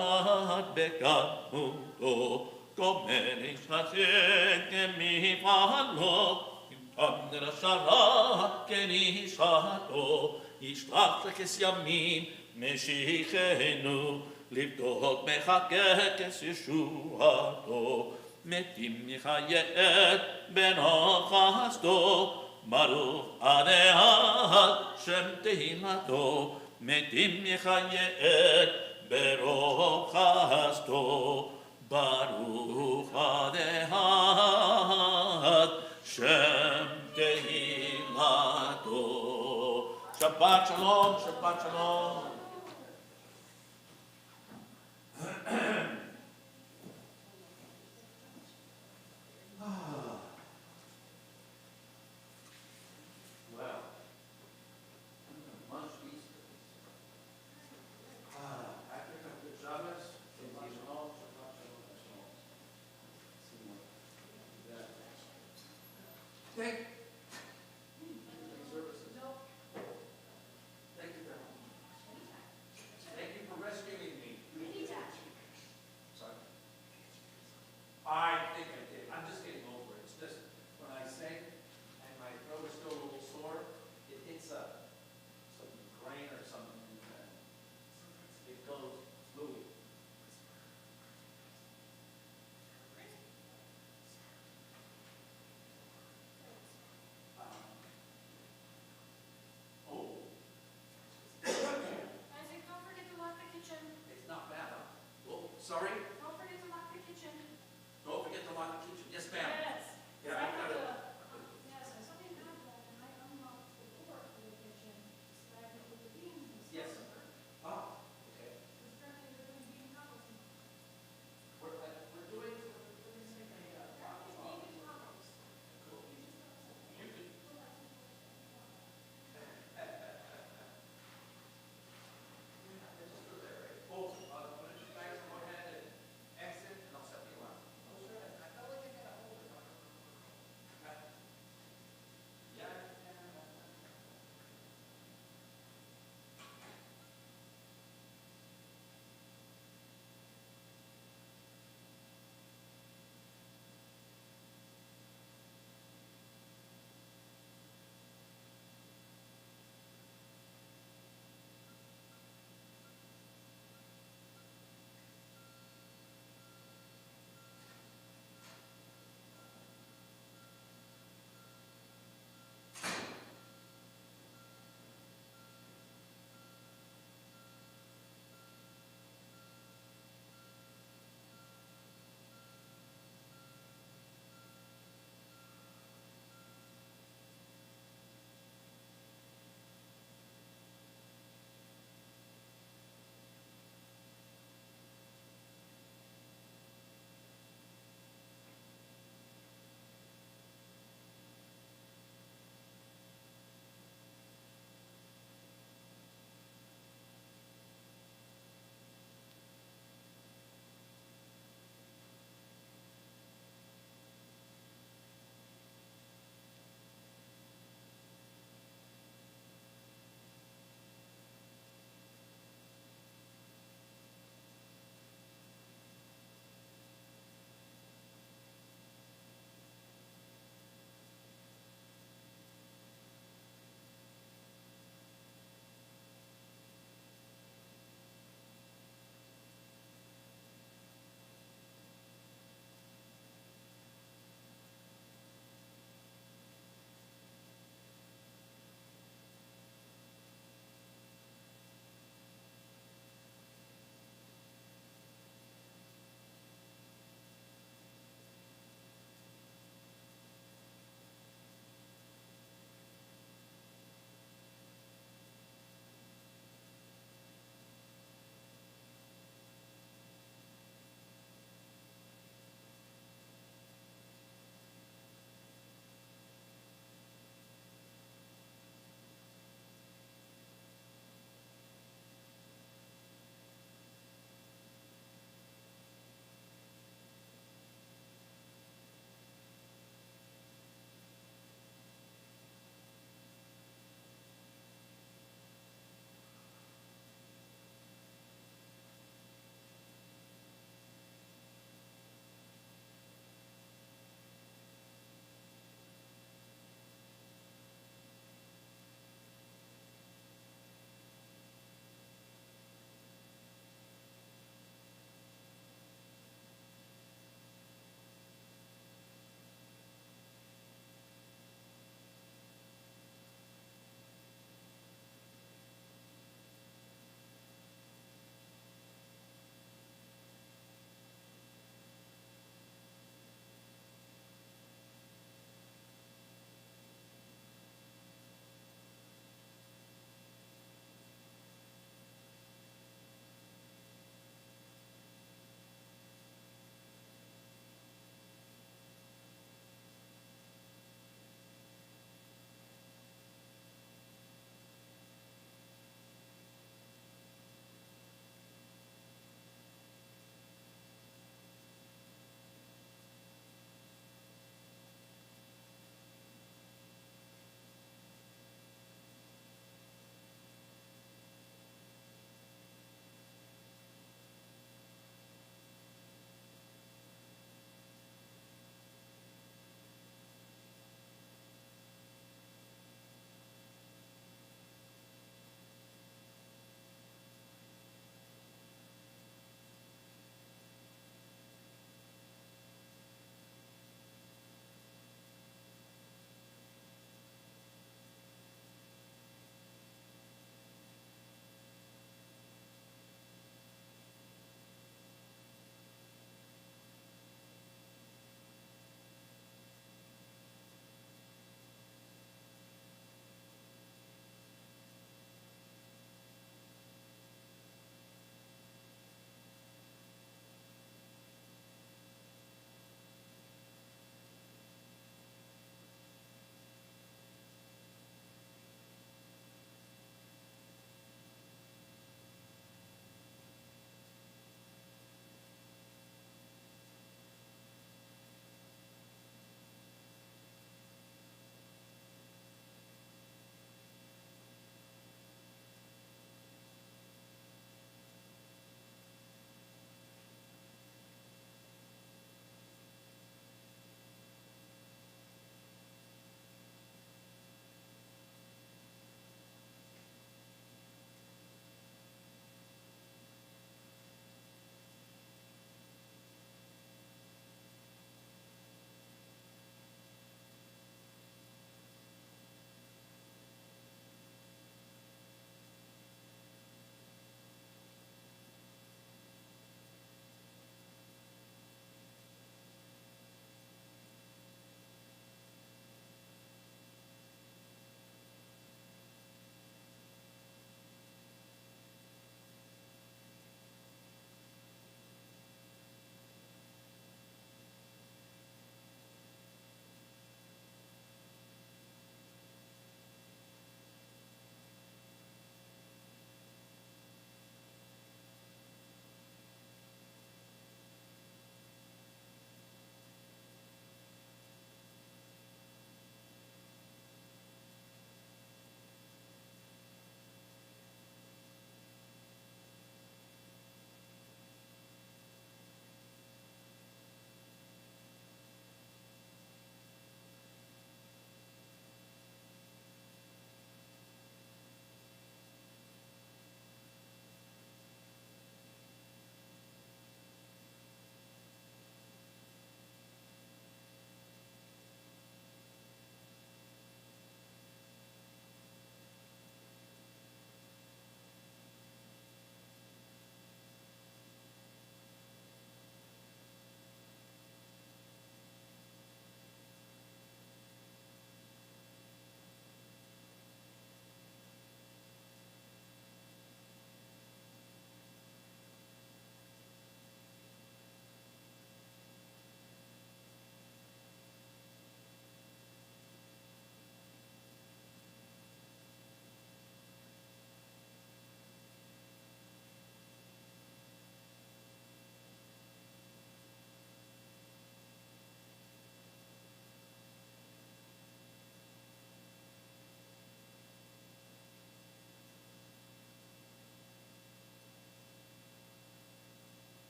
בקמותו. גומר איש השם כמפעלו, ימתן דרשרה כנישתו. ישלח לכס ימין משיחנו, לבדוק מחכה כס ישועתו. מתים יחיה בנו חסדו, ברוך עדי שם תהילתו. מתים יחיה ברוך חסדו, ברוך עדי שם תהילתו. שבת שלום, שבת שלום.